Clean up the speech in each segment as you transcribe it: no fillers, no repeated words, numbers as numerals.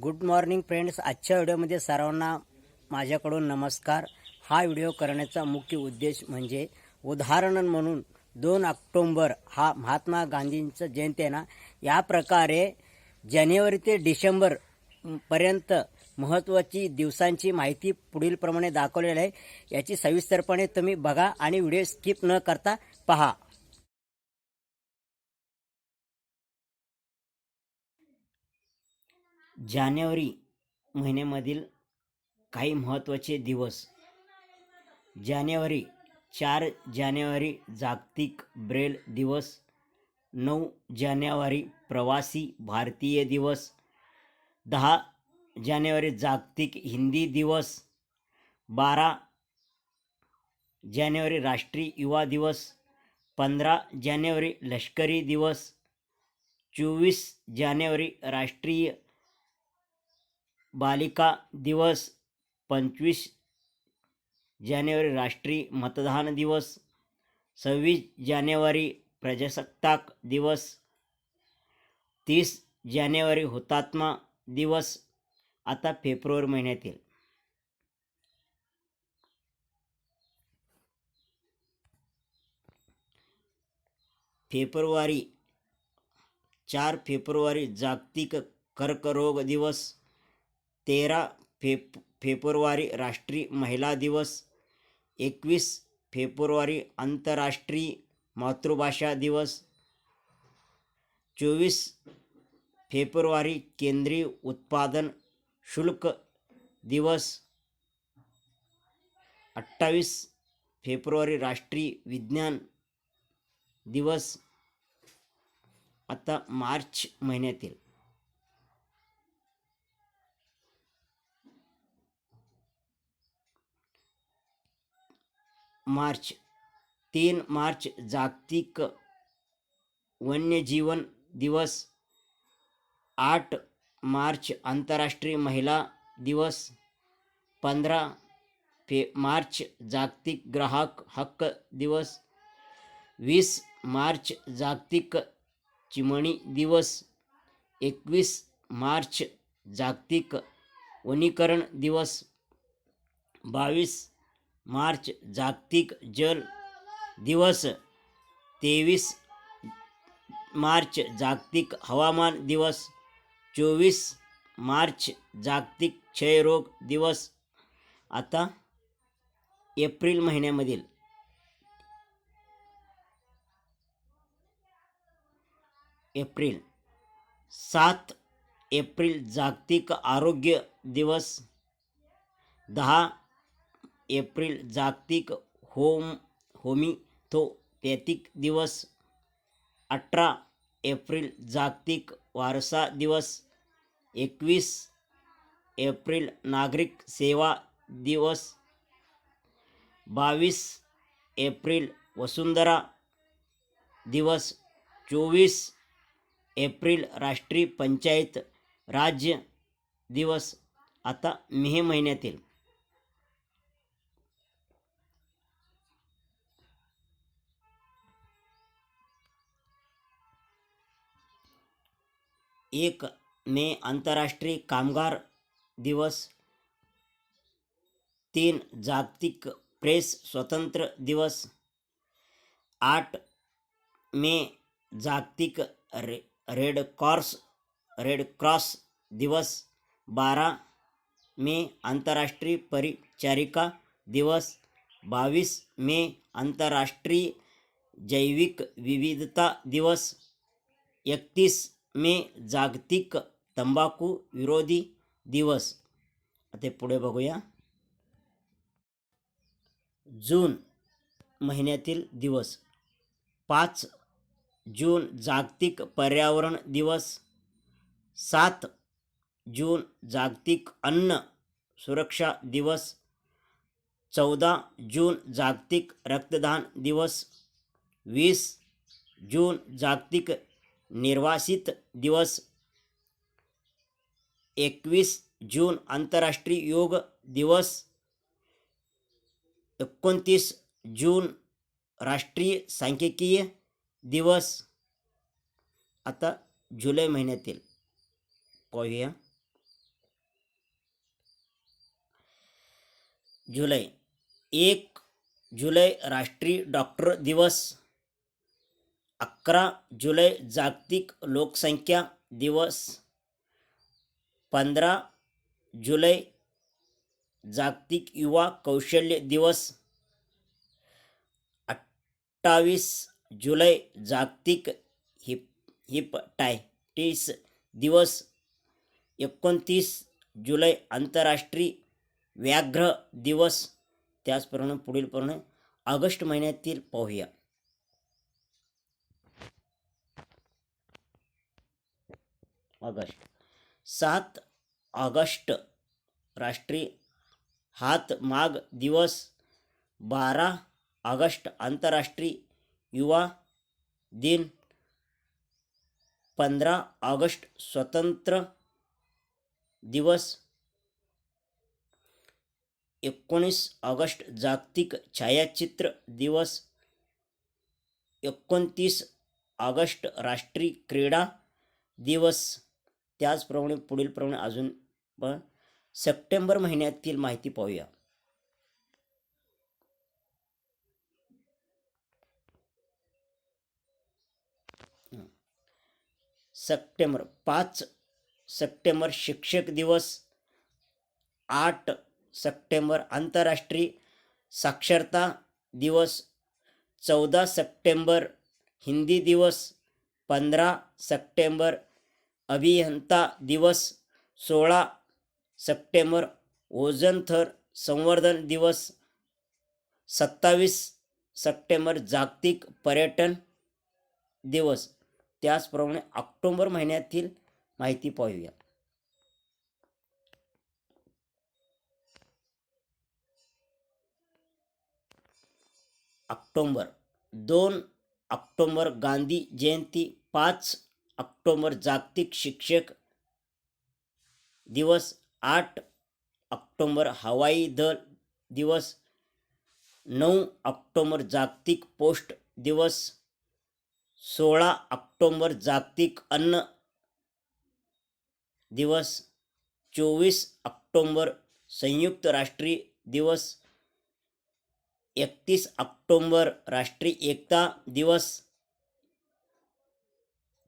Good morning friends. आजच्या व्हिडिओमध्ये सर्वांना माझ्याकडून नमस्कार. हा व्हिडिओ करण्याचा मुख्य उद्देश म्हणजे उदाहरण म्हणून 2 ऑक्टोंबर हा महात्मा गांधींचं जयंती आहे ना, या प्रकारे जानेवारी ते डिसेंबर पर्यंत महत्त्वाची दिवसांची माहिती पुढीलप्रमाणे दाखवलेली आहे. याची सविस्तरपणे तुम्ही बघा आणि व्हिडिओ स्किप न करता पहा. जानेवारी महिन्यामधील काही महत्त्वाचे दिवस. 4 जानेवारी जागतिक ब्रेल दिवस. 9 जानेवारी प्रवासी भारतीय दिवस. 10 जानेवारी जागतिक हिंदी दिवस. 12 जानेवारी राष्ट्रीय युवा दिवस. 15 जानेवारी लष्करी दिवस. 24 जानेवारी राष्ट्रीय बालिका दिवस. 25 जानेवारी राष्ट्रीय मतदान दिवस. 26 जानेवारी प्रजासत्ताक दिवस. 30 जानेवारी हुतात्मा दिवस. आता फेब्रुवारी महिन्यातील फेब्रुवारी 4 फेब्रुवारी जागतिक कर्करोग दिवस. 13 फेब्रुवारी राष्ट्रीय महिला दिवस. 21 फेब्रुवारी आंतरराष्ट्रीय मातृभाषा दिवस. 24 फेब्रुवारी केंद्रीय उत्पादन शुल्क दिवस. 28 फेब्रुवारी राष्ट्रीय विज्ञान दिवस. आता मार्च महिन्यातील मार्च 3 मार्च जागतिक वन्यजीवन दिवस. 8 मार्च आंतरराष्ट्रीय महिला दिवस. 15 मार्च जागतिक ग्राहक हक्क दिवस. 20 मार्च जागतिक चिमणी दिवस. 21 मार्च जागतिक वनीकरण दिवस. 22 मार्च जागतिक जल दिवस. 23 मार्च जागतिक हवामान दिवस. 24 मार्च जागतिक क्षयरोग दिवस. आता एप्रिल महिन्यामधील एप्रिल 7 एप्रिल जागतिक आरोग्य दिवस. 10 एप्रिल जागतिक होमिओपॅथिक दिवस. 18 एप्रिल जागतिक वारसा दिवस. 21 एप्रिल नागरिक सेवा दिवस. 22 एप्रिल वसुंधरा दिवस. 24 एप्रिल राष्ट्रीय पंचायत राज दिवस. आता मे महिन्यातील 1 मे आंतरराष्ट्रीय कामगार दिवस. 3 जागतिक प्रेस स्वातंत्र्य दिवस. 8 मे जागतिक रेड क्रॉस दिवस. 12 मे आंतरराष्ट्रीय परिचारिका दिवस. 22 मे आंतरराष्ट्रीय जैविक विविधता दिवस. 31 मे जागतिक तंबाखू विरोधी दिवस. आता पुढे बघूया जून महिन्यातील दिवस. 5 जून जागतिक पर्यावरण दिवस. 7 जून जागतिक अन्न सुरक्षा दिवस. 14 जून जागतिक रक्तदान दिवस. 20 जून जागतिक निर्वासित दिवस. 21 जून आंतरराष्ट्रीय योग दिवस. 29 जून राष्ट्रीय सांख्यिकी दिवस. आता जुलै महिन्यातील पाहूया जुलै. 1 जुलै राष्ट्रीय डॉक्टर दिवस. 11 जुलै जागतिक लोकसंख्या दिवस. 15 जुलै जागतिक युवा कौशल्य दिवस. 28 जुलै जागतिक हिपॅटायटिस दिवस. 29 जुलै आंतरराष्ट्रीय व्याघ्र दिवस. त्याचप्रमाणे पुढीलप्रमाणे ऑगस्ट महिन्यातील पाहूया. ऑगस्ट. 7 ऑगस्ट राष्ट्रीय हातमाग दिवस. 12 ऑगस्ट आंतरराष्ट्रीय युवा दिन. 15 ऑगस्ट स्वतंत्र दिवस. 19 ऑगस्ट जागतिक छायाचित्र दिवस. 29 ऑगस्ट राष्ट्रीय क्रीडा दिवस. त्याचप्रमाणे पुढीलप्रमाणे अजून पण सप्टेंबर महिन्यातील माहिती पाहूया. सप्टेंबर. 5 सप्टेंबर शिक्षक दिवस. 8 सप्टेंबर आंतरराष्ट्रीय साक्षरता दिवस. 14 सप्टेंबर हिंदी दिवस. 15 सप्टेंबर अभियंता दिवस. 16 सप्टेंबर ओझोन थर संवर्धन दिवस. 27 सप्टेंबर जागतिक पर्यटन दिवस. त्याचप्रमाणे ऑक्टोबर महिन्यातील माहिती पाहूया. ऑक्टोबर. 2 ऑक्टोबर गांधी जयंती. 5 ऑक्टोबर जागतिक शिक्षक दिवस. 8 ऑक्टोबर हवाई दल दिवस. 9 ऑक्टोबर जागतिक पोस्ट दिवस. 16 ऑक्टोबर जागतिक अन्न दिवस. 24 ऑक्टोबर संयुक्त राष्ट्रीय दिवस. 31 ऑक्टोबर राष्ट्रीय एकता दिवस.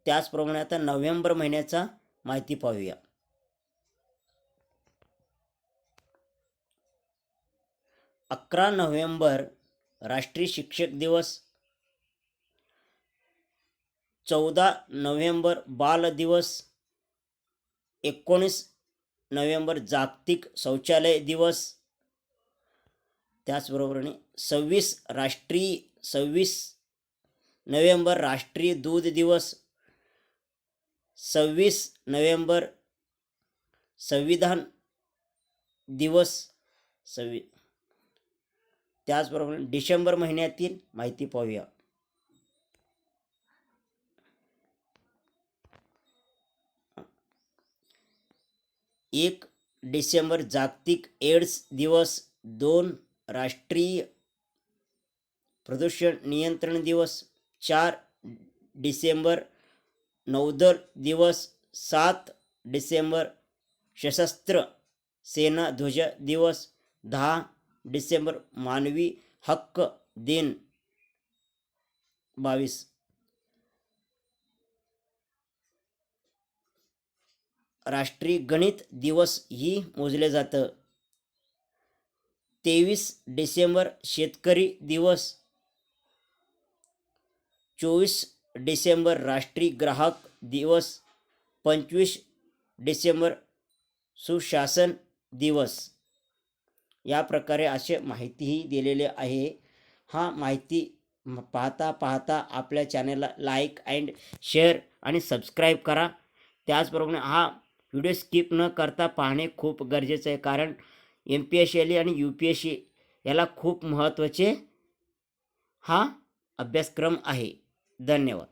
त्याचप्रमाणे आता नोव्हेंबर महिन्याचा माहिती पाहूया. अकरा नोव्हेंबर राष्ट्रीय शिक्षक दिवस. 14 नोव्हेंबर बाल दिवस. 19 नोव्हेंबर जागतिक शौचालय दिवस. त्याचबरोबरीने 26 नोव्हेंबर राष्ट्रीय दूध दिवस. 26 नोव्हेंबर संविधान दिवस. त्याचबरोबर डिसेंबर महिन्यातील माहिती पाहूया. 1 डिसेंबर जागतिक एड्स दिवस. 2 राष्ट्रीय प्रदूषण नियंत्रण दिवस. 4 डिसेंबर नौदल दिवस. 7 डिसेंबर सशस्त्र सेना ध्वज दिवस. 10 डिसेंबर मानवी हक्क दिन. 22 राष्ट्रीय गणित दिवस ही मोजले जातं. 23 डिसेंबर शेतकरी दिवस. 24 डिसेंबर राष्ट्रीय ग्राहक दिवस. 25 डिसेंबर सुशासन दिवस. या प्रकारे असे माहितीही दिलेले आहे. हा माहिती पाहता पाहता आपल्या चॅनलला लाईक अँड शेअर आणि सबस्क्राईब करा. त्याचप्रमाणे हा व्हिडिओ स्किप न करता पाहणे खूप गरजेचं आहे, कारण MPSC आणि UPSC याला खूप महत्त्वाचे हा अभ्यासक्रम आहे. धन्यवाद.